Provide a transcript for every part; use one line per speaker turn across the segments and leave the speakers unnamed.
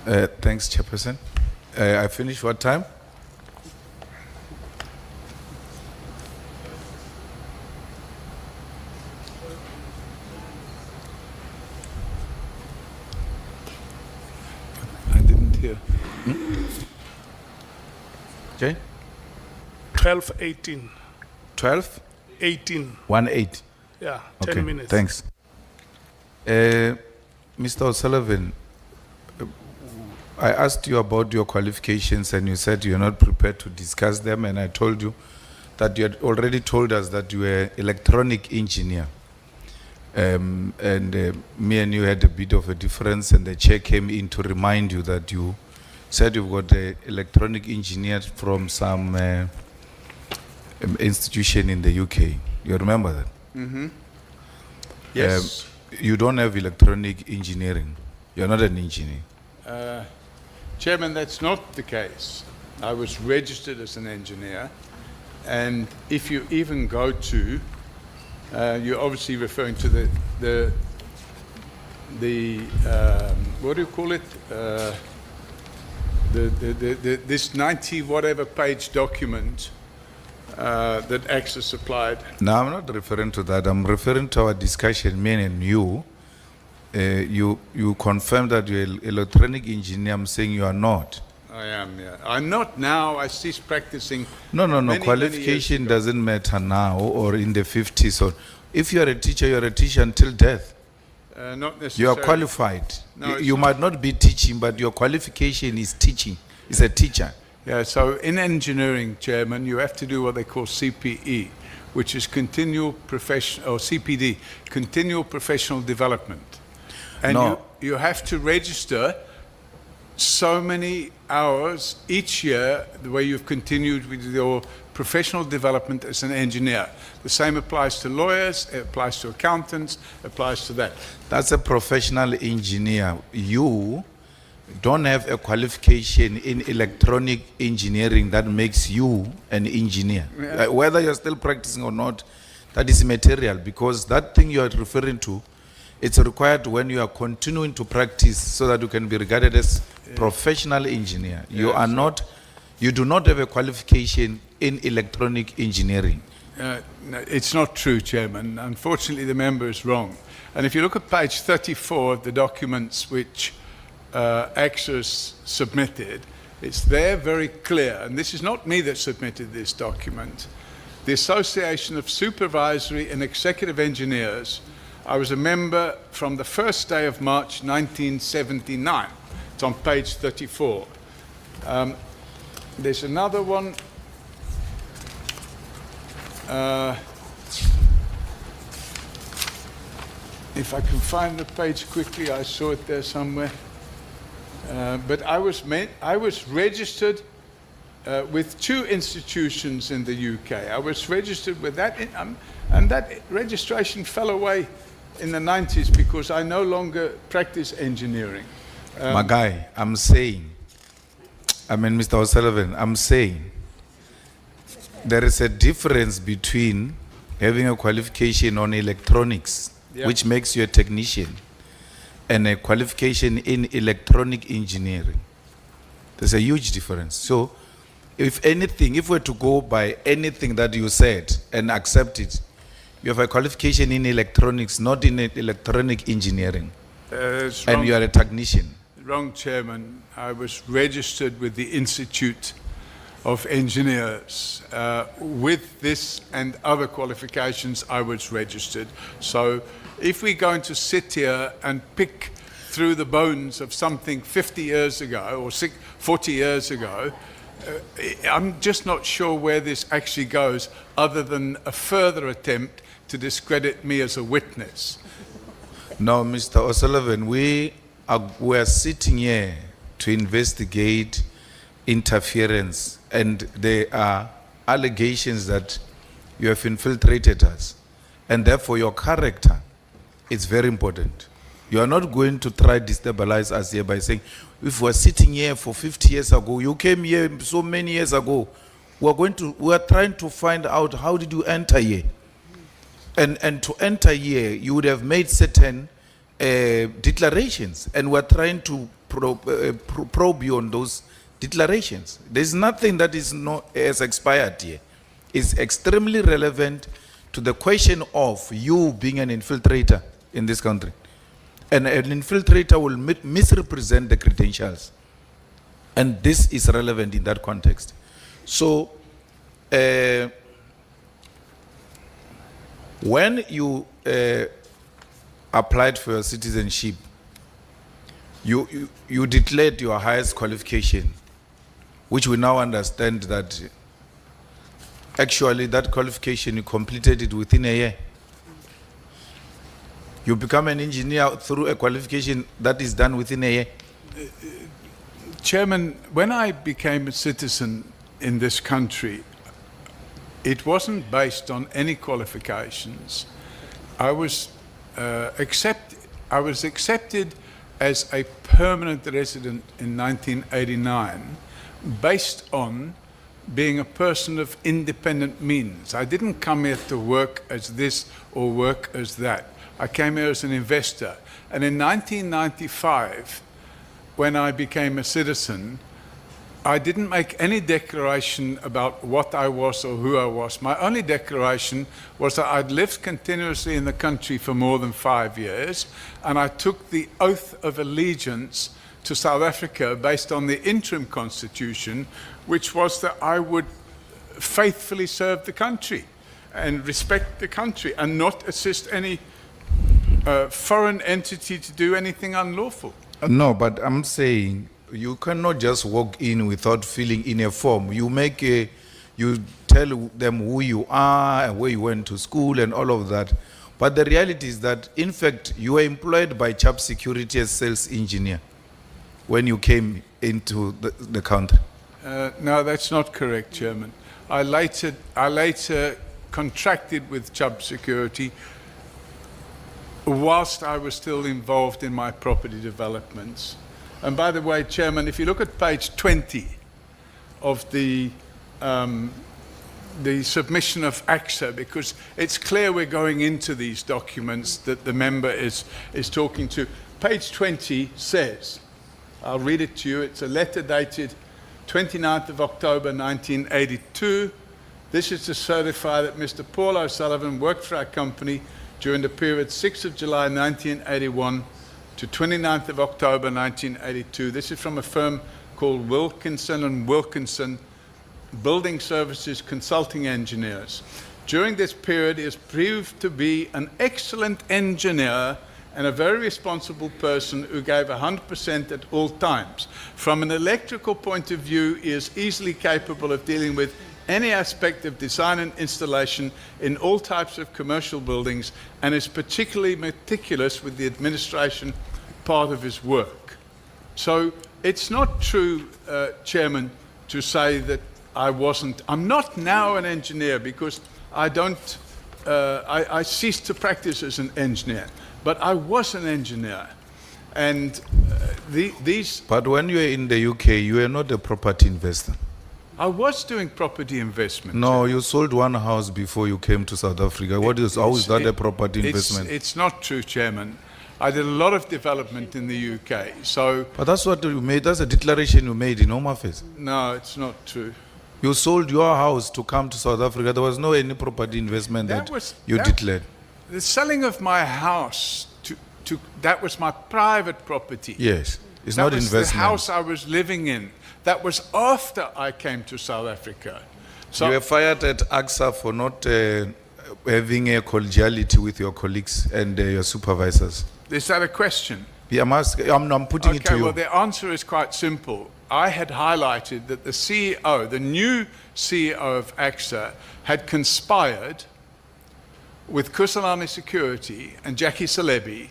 Thanks, Chairperson. I finished what time?
I didn't hear.
Okay.
12:18.
12?
18.
1-8.
Yeah,
Okay.
10 minutes.
Thanks. Mr. O'Sullivan, I asked you about your qualifications and you said you're not prepared to discuss them, and I told you that you had already told us that you were electronic engineer. Me and you had a bit of a difference, and the chair came in to remind you that you said you've got an electronic engineer from some institution in the UK. You remember that?
Mm-hmm. Yes.
You don't have electronic engineering. You're not an engineer.
Chairman, that's not the case. I was registered as an engineer, and if you even go to, you're obviously referring to the what do you call it? This 90 whatever page document that AXA supplied.
No, I'm not referring to that. I'm referring to our discussion, me and you. You confirmed that you're an electronic engineer. I'm saying you are not.
I am, yeah. I'm not now. I ceased practicing.
No.
Many
Qualification
years ago.
doesn't matter now or in the 50s. Or if you're a teacher until death.
Not
You
necessarily.
are qualified.
No, it's
you might not be teaching, but your qualification is teaching. Is a teacher.
Yeah, so in engineering, Chairman, you have to do what they call CPE, which is continual professional, or CPD, continual professional development. And
No.
you have to register so many hours each year the way you've continued with your professional development as an engineer. The same applies to lawyers, it applies to accountants, applies to that.
That's a professional engineer. You don't have a qualification in electronic engineering that makes you an engineer.
Yeah.
Whether you're still practicing or not, that is immaterial, because that thing you are referring to, it's required when you are continuing to practice so that you can be regarded as professional engineer. You do not have a qualification in electronic engineering.
No, it's not true, Chairman. Unfortunately, the member is wrong. And if you look at page 34 of the documents which AXA submitted, it's there very clear, and this is not me that submitted this document. The Association of Supervisory and Executive Engineers, I was a member from the first day of March 1979. It's on page 34. There's another one. If I can find the page quickly, I saw it there somewhere. But I was registered with two institutions in the UK. I was registered with that, and that registration fell away in the 90s because I no longer practice engineering.
My guy, Mr. O'Sullivan, I'm saying there is a difference between having a qualification on electronics,
Yeah.
which makes you a technician, and a qualification in electronic engineering. There's a huge difference. So, if anything, if we're to go by anything that you said and accept it, you have a qualification in electronics, not in electronic engineering,
It's
and
wrong.
you are a technician.
Wrong, Chairman. I was registered with the Institute of Engineers. With this and other qualifications, I was registered. So if we're going to sit here and pick through the bones of something 50 years ago or 40 years ago, I'm just not sure where this actually goes, other than a further attempt to discredit me as a witness.
No, Mr. O'Sullivan, we are sitting here to investigate interference, and there are allegations that you have infiltrated us, and therefore your character is very important. You are not going to try to destabilize us here by saying, if we're sitting here for 50 years ago, you came here so many years ago, we are trying to find out how did you enter here. And to enter here, you would have made certain declarations, and we're trying to probe you on those declarations. There's nothing that is not has expired here. It's extremely relevant to the question of you being an infiltrator in this country. And an infiltrator will misrepresent the credentials. And this is relevant in that context. So, when you applied for your citizenship, you declared your highest qualification, which we now understand that actually that qualification, you completed it within a year. You become an engineer through a qualification that is done within a year.
Chairman, when I became a citizen in this country, it wasn't based on any qualifications. I was accepted as a permanent resident in 1989 based on being a person of independent means. I didn't come here to work as this or work as that. I came here as an investor. And in 1995, when I became a citizen, I didn't make any declaration about what I was or who I was. My only declaration was that I'd lived continuously in the country for more than 5 years, and I took the oath of allegiance to South Africa based on the interim constitution, which was that I would faithfully serve the country and respect the country and not assist any foreign entity to do anything unlawful.
No, but I'm saying you cannot just walk in without filling in a form. You tell them who you are and where you went to school and all of that. But the reality is that, in fact, you were employed by Chubb Security as sales engineer when you came into the country.
No, that's not correct, Chairman. I later contracted with Chubb Security whilst I was still involved in my property developments. And by the way, Chairman, if you look at page 20 of the submission of AXA, because it's clear we're going into these documents that the member is talking to. Page 20 says, I'll read it to you, it's a letter dated 29th of October 1982. This is to certify that Mr. Paul O'Sullivan worked for our company during the period 6th of July 1981 to 29th of October 1982. This is from a firm called Wilkinson & Wilkinson Building Services Consulting Engineers. During this period, he has proved to be an excellent engineer and a very responsible person who gave 100% at all times. From an electrical point of view, he is easily capable of dealing with any aspect of design and installation in all types of commercial buildings, and is particularly meticulous with the administration part of his work. So it's not true, Chairman, to say that I'm not now an engineer, because I ceased to practice as an engineer, but I was an engineer. And
But when you were in the UK, you were not a property investor.
I was doing property investment.
No, you sold one house before you came to South Africa. How is that a property investment?
It's not true, Chairman. I did a lot of development in the UK. So,
but that's what you made. That's a declaration you made in Home Affairs.
No, it's not true.
You sold your house to come to South Africa. There was no any property investment that you declared.
The selling of my house that was my private property.
Yes, it's not investment. That was
the house I was living in. That was after I came to South Africa. So
you were fired at AXA for not having a collegiality with your colleagues and your supervisors.
Is that a question?
Yeah, I'm putting it to you.
Okay, well, the answer is quite simple. I had highlighted that the CEO, the new CEO of AXA, had conspired with Kusalani Security and Jackie Salebi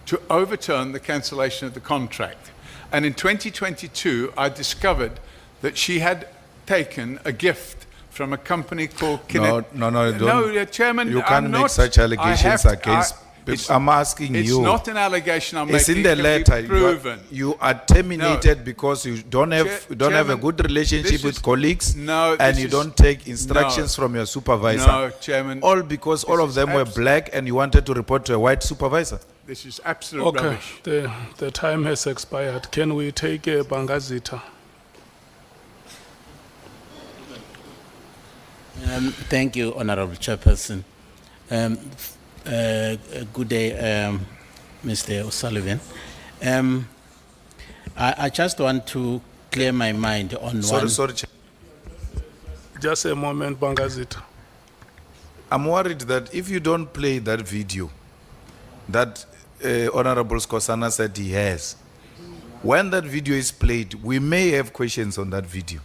to overturn the cancellation of the contract. And in 2022, I discovered that she had taken a gift from a company called
No,
Chairman.
you can't make such allegations against I'm asking
It's
you.
not an allegation I'm
It's
making.
in the
It can
letter.
be proven.
You are terminated because you don't have a
Chairman,
good relationship
this
with
is-
colleagues,
no,
and
this
you
is-
don't take instructions
no.
from your supervisor.
No, Chairman.
All because all of
is
them were black, and you wanted to report to a white supervisor.
This is absolute
Okay,
rubbish.
the time has expired. Can we take Bangazita?
Thank you, Honorable Chairperson. Good day, Mr. O'Sullivan. I just want to clear my mind on one.
Sorry, Chair.
Just a moment, Bangazita.
I'm worried that if you don't play that video that Honorable Skosana said he has, when that video is played, we may have questions on that video.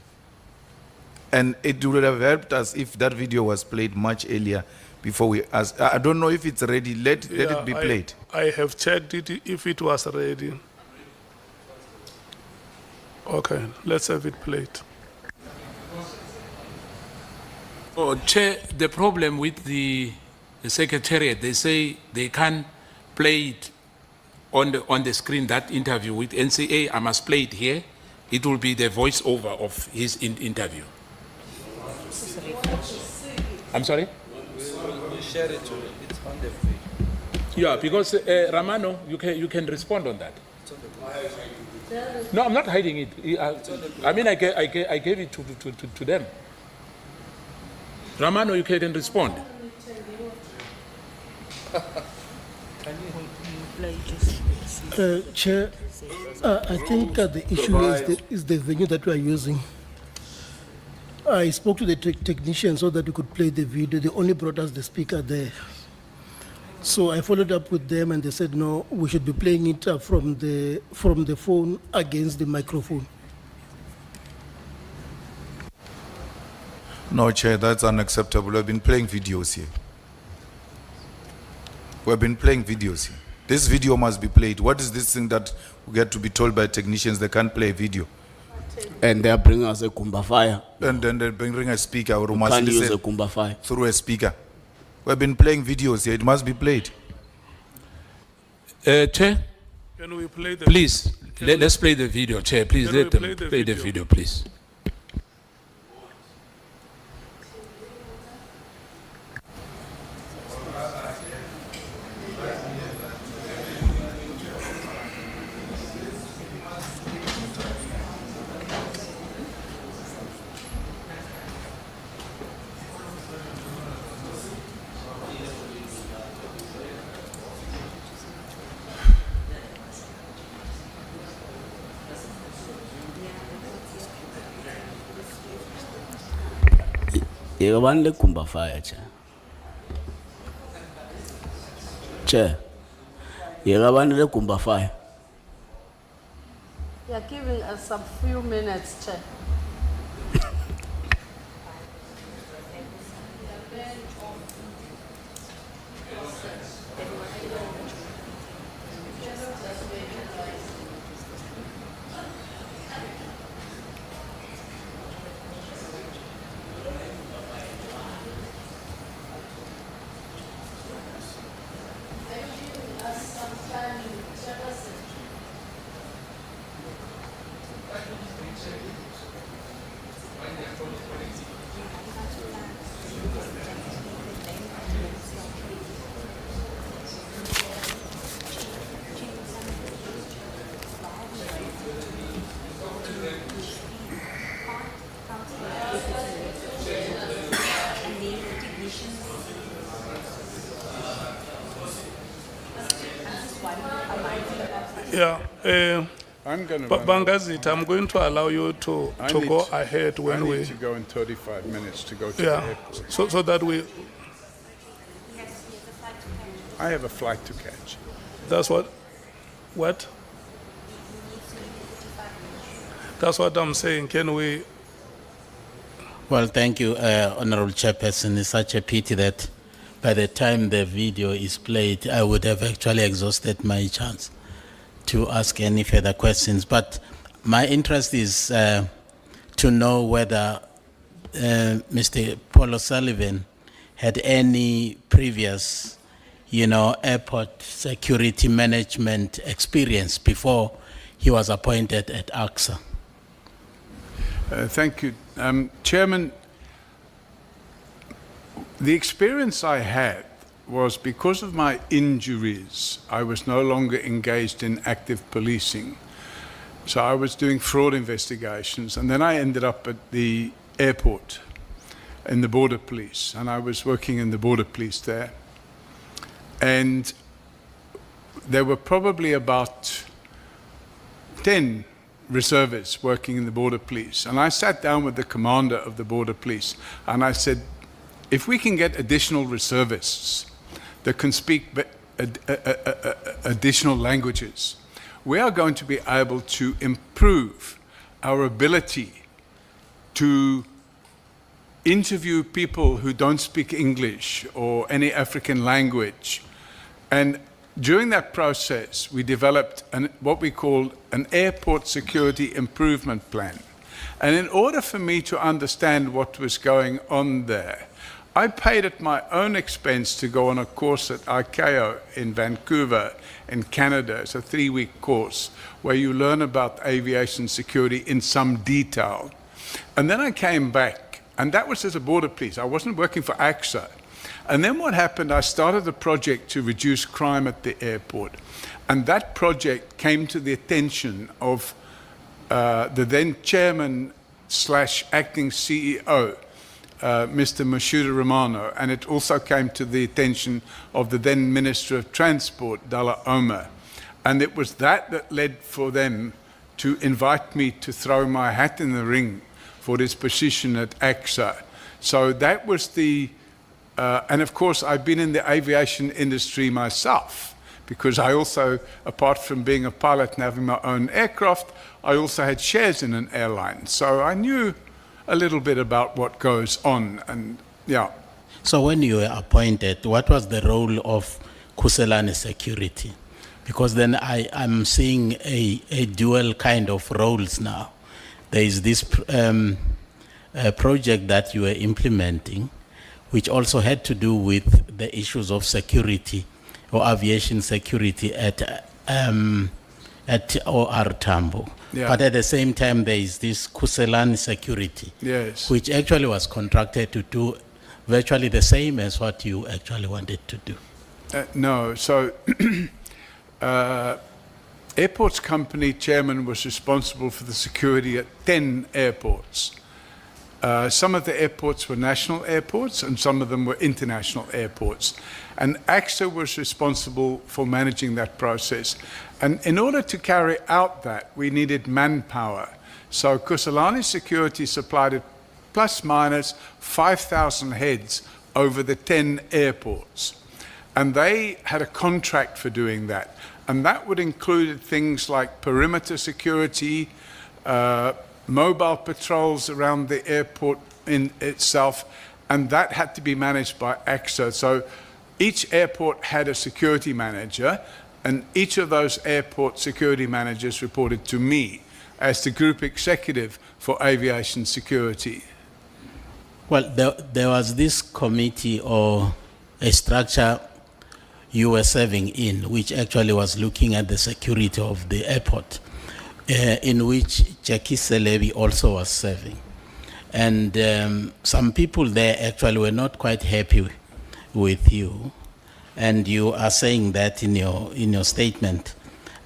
And it would have helped us if that video was played much earlier before we ask. I don't know if it's ready. Let it be played.
I have checked it if it was ready. Okay, let's have it played.
Oh, Chair, the problem with the Secretariat, they say they can't play it on the screen, that interview with NCA. I must play it here. It will be the voiceover of his interview. I'm sorry?
We'll share it to it's on the video.
Yeah, because Ramano, you can respond on that. No, I'm not hiding it. I mean, I gave it to them. Ramano, you can respond.
Chair, I think the issue is the venue that we are using. I spoke to the technician so that we could play the video. They only brought us the speaker there. So I followed up with them and they said, no, we should be playing it from the phone against the microphone.
No, Chair, that's unacceptable. We've been playing videos here. We've been playing videos here. This video must be played. What is this thing that we get to be told by technicians they can't play a video?
And they are bringing us a Kumba fire.
And then they bring a speaker or must
Can't use
listen
a Kumba fire.
through a speaker. We've been playing videos here. It must be played.
Chair,
Can we play the
please, let's play the video. Chair, please
Can we
let them
play the
play the
video?
video, please.
You want the Kumba fire, Chair. Chair, you want the Kumba fire.
You are giving us a few minutes, Chair.
Yeah,
I'm going to
Bangazita, I'm going to allow you to
need
go
to-
ahead
I
when
need
we,
to go in 35 minutes to go to the
yeah,
airport.
so that we,
I have a flight to catch.
that's what? That's what I'm saying. Can we,
Well, thank you, Honorable Chairperson. It's such a pity that by the time the video is played, I would have actually exhausted my chance to ask any further questions. But my interest is to know whether Mr. Paul O'Sullivan had any previous airport security management experience before he was appointed at AXA?
Thank you. Chairman, the experience I had was because of my injuries, I was no longer engaged in active policing. So I was doing fraud investigations, and then I ended up at the airport in the border police, and I was working in the border police there. And there were probably about 10 reservists working in the border police. And I sat down with the commander of the border police, and I said, if we can get additional reservists that can speak additional languages, we are going to be able to improve our ability to interview people who don't speak English or any African language. And during that process, we developed what we called an airport security improvement plan. And in order for me to understand what was going on there, I paid at my own expense to go on a course at ICAO in Vancouver in Canada. It's a 3-week course where you learn about aviation security in some detail. And then I came back, and that was as a border police. I wasn't working for AXA. And then what happened, I started a project to reduce crime at the airport. And that project came to the attention of the then chairman / acting CEO, Mr. Mashuda Romano, and it also came to the attention of the then Minister of Transport, Dalla Omer. And it was that led for them to invite me to throw my hat in the ring for this position at AXA. So that was the, and of course I've been in the aviation industry myself, because I also, apart from being a pilot and having my own aircraft, I also had shares in an airline. So I knew a little bit about what goes on, and yeah.
So when you were appointed, what was the role of Khuselane Security? Because then I'm seeing a dual kind of roles now. There is this project that you were implementing, which also had to do with the issues of security or aviation security at OR Tambo.
Yeah.
But at the same time, there is this Khuselane Security,
Yes.
which actually was contracted to do virtually the same as what you actually wanted to do.
No, so Airports Company chairman was responsible for the security at 10 airports. Some of the airports were national airports and some of them were international airports. And AXA was responsible for managing that process. And in order to carry out that, we needed manpower. So Khuselane Security supplied it plus minus 5,000 heads over the 10 airports. And they had a contract for doing that. And that would include things like perimeter security, mobile patrols around the airport in itself, and that had to be managed by AXA. So each airport had a security manager, and each of those airport security managers reported to me as the group executive for aviation security.
Well, there was this committee or a structure you were serving in, which actually was looking at the security of the airport, in which Jackie Selebi also was serving. And some people there actually were not quite happy with you. And you are saying that in your statement,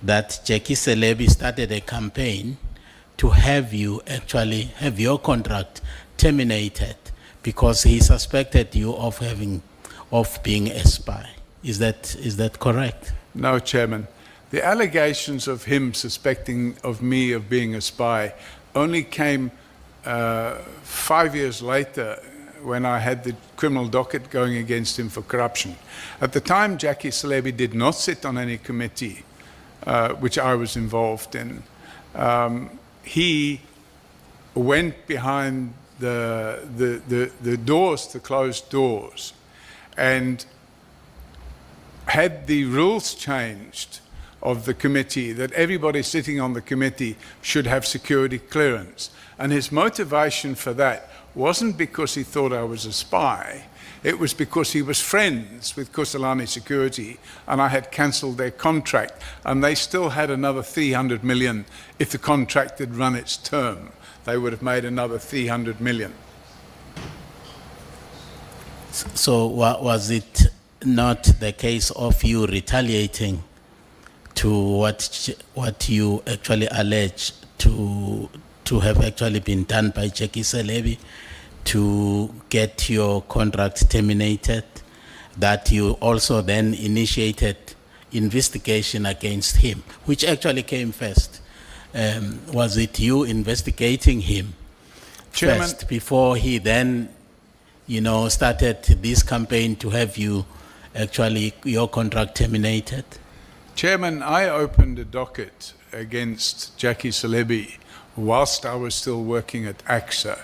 that Jackie Selebi started a campaign to have you actually have your contract terminated because he suspected you of being a spy. Is that correct?
No, Chairman. The allegations of him suspecting of me of being a spy only came 5 years later when I had the criminal docket going against him for corruption. At the time, Jackie Selebi did not sit on any committee, which I was involved in. He went behind the doors, the closed doors, and had the rules changed of the committee, that everybody sitting on the committee should have security clearance. And his motivation for that wasn't because he thought I was a spy. it was because he was friends with Kusalani Security and I had cancelled their contract, and they still had another 300 million. If the contract had run its term, they would have made another 300 million.
So was it not the case of you retaliating to what you actually allege to have actually been done by Jackie Selebi to get your contract terminated, that you also then initiated investigation against him, which actually came first? Was it you investigating him
Chairman,
first before he then, started this campaign to have you actually your contract terminated?
Chairman, I opened a docket against Jackie Selebi whilst I was still working at AXA.